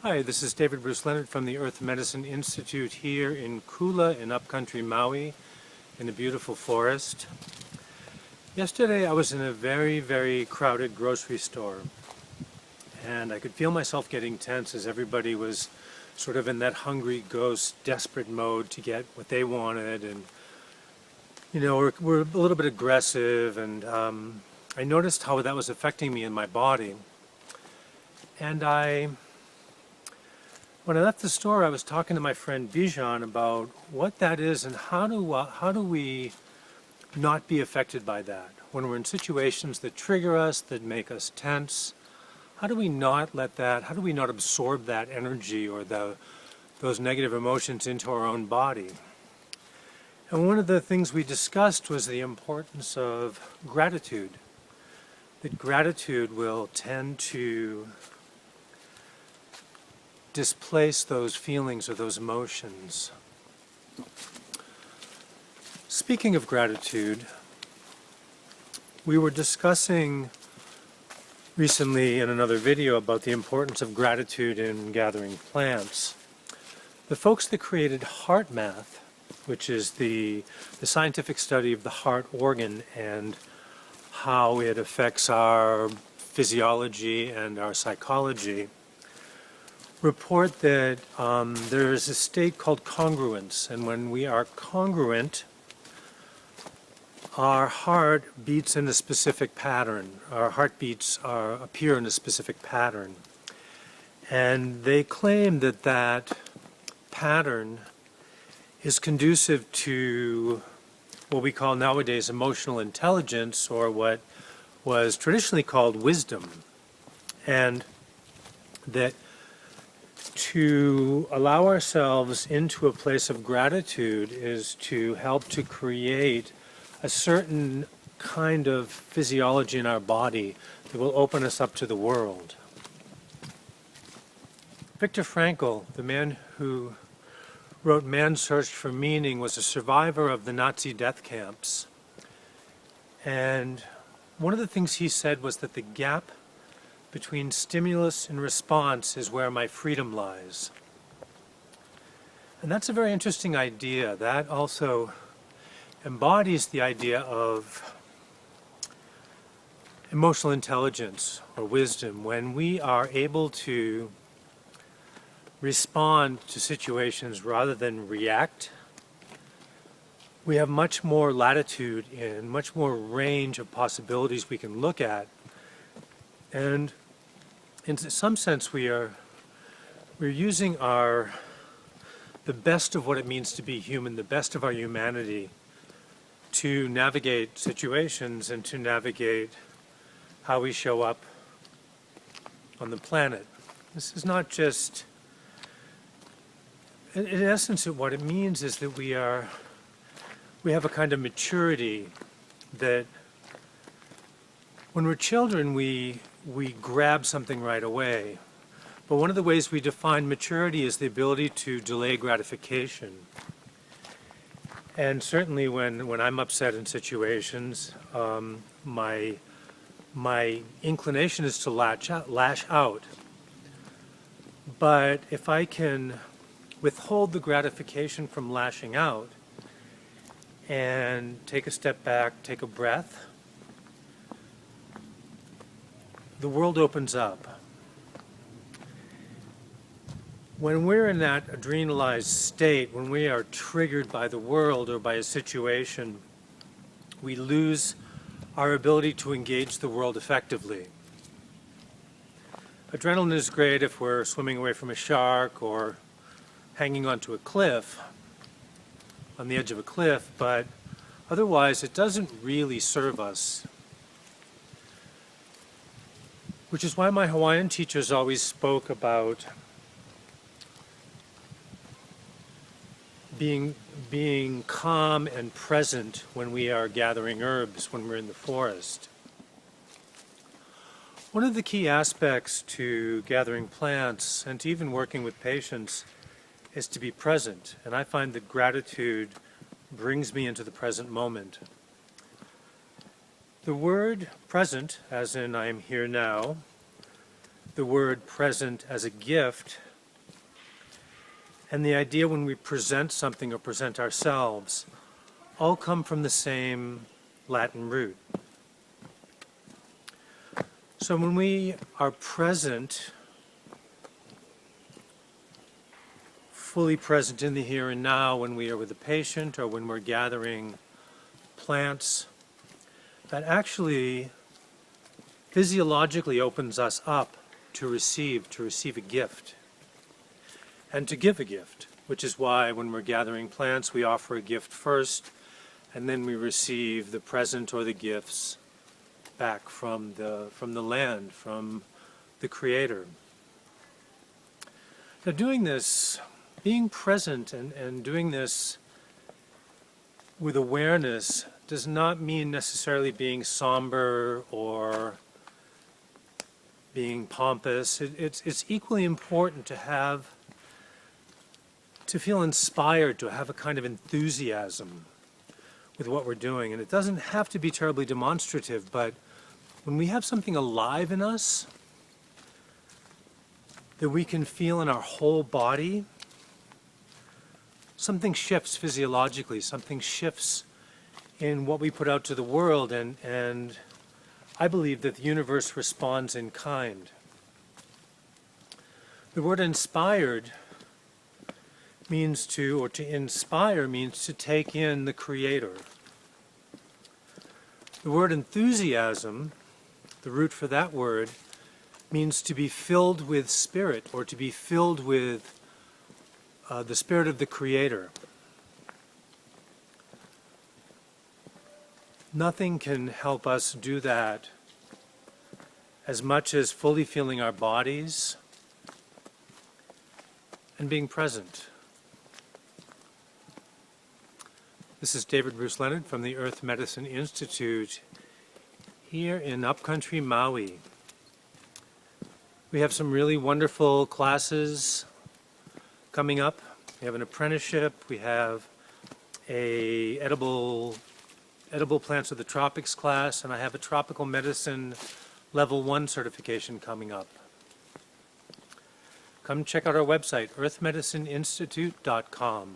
Hi, this is David Bruce Leonard from the Earth Medicine Institute here in Kula in upcountry Maui in a beautiful forest. Yesterday I was in a very crowded grocery store and I could feel myself getting tense as everybody was sort of in that hungry ghost desperate mode to get what they wanted, and we're a little bit aggressive, and I noticed how that was affecting me in my body. And when I left the store, I was talking to my friend Bijan about what that is and how do we not be affected by that when we're in situations that trigger us, that make us tense. How do we not let that? How do we not absorb that energy or those negative emotions into our own body? And one of the things we discussed was the importance of gratitude. That gratitude will tend to displace those feelings or those emotions. Speaking of gratitude, we were discussing recently in another video about the importance of gratitude in gathering plants. The folks that created HeartMath, which is the scientific study of the heart organ and how it affects our physiology and our psychology, report that there is a state called congruence, and when we are congruent, our heart beats in a specific pattern. Our heartbeats appear in a specific pattern. And they claim that that pattern is conducive to what we call nowadays emotional intelligence, or what was traditionally called wisdom. And that to allow ourselves into a place of gratitude is to help to create a certain kind of physiology in our body that will open us up to the world. Viktor Frankl, the man who wrote Man's Search for Meaning, was a survivor of the Nazi death camps. And one of the things he said was that the gap between stimulus and response is where my freedom lies. And that's a very interesting idea. That also embodies the idea of emotional intelligence or wisdom. When we are able to respond to situations rather than react, we have much more latitude and much more range of possibilities we can look at. And in some sense, we're using the best of what it means to be human, the best of our humanity, to navigate situations and to navigate how we show up on the planet. This is not just, in essence, what it means is that we have a kind of maturity that when we're children, we grab something right away. But one of the ways we define maturity is the ability to delay gratification. And certainly when I'm upset in situations, my inclination is to lash out. But if I can withhold the gratification from lashing out and take a step back, take a breath, the world opens up. When we're in that adrenalized state, when we are triggered by the world or by a situation, we lose our ability to engage the world effectively. Adrenaline is great if we're swimming away from a shark or hanging onto a cliff, on the edge of a cliff, but otherwise it doesn't really serve us. Which is why my Hawaiian teachers always spoke about being calm and present when we are gathering herbs, when we're in the forest. One of the key aspects to gathering plants and to even working with patients is to be present. And I find that gratitude brings me into the present moment. The word present, as in I am here now, the word present as a gift, and the idea when we present something or present ourselves all come from the same Latin root. So when we are present, fully present in the here and now, when we are with a patient or when we're gathering plants, that actually physiologically opens us up to receive a gift and to give a gift, which is why when we're gathering plants we offer a gift first and then we receive the present or the gifts back from the land, from the Creator. Now doing this, being present and doing this with awareness does not mean necessarily being somber or being pompous. It's equally important to feel inspired, to have a kind of enthusiasm with what we're doing. And it doesn't have to be terribly demonstrative, but when we have something alive in us that we can feel in our whole body, something shifts physiologically, something shifts in what we put out to the world, and I believe that the universe responds in kind. The word inspired means to inspire means to take in the Creator. The word enthusiasm, the root for that word, means to be filled with spirit, or to be filled with the spirit of the Creator. Nothing can help us do that as much as fully feeling our bodies and being present. This is David Bruce Leonard from the Earth Medicine Institute here in upcountry Maui. We have some really wonderful classes coming up. We have an apprenticeship, we have a edible plants of the tropics class, and I have a tropical medicine level 1 certification coming up. Come check out our website, earthmedicineinstitute.com.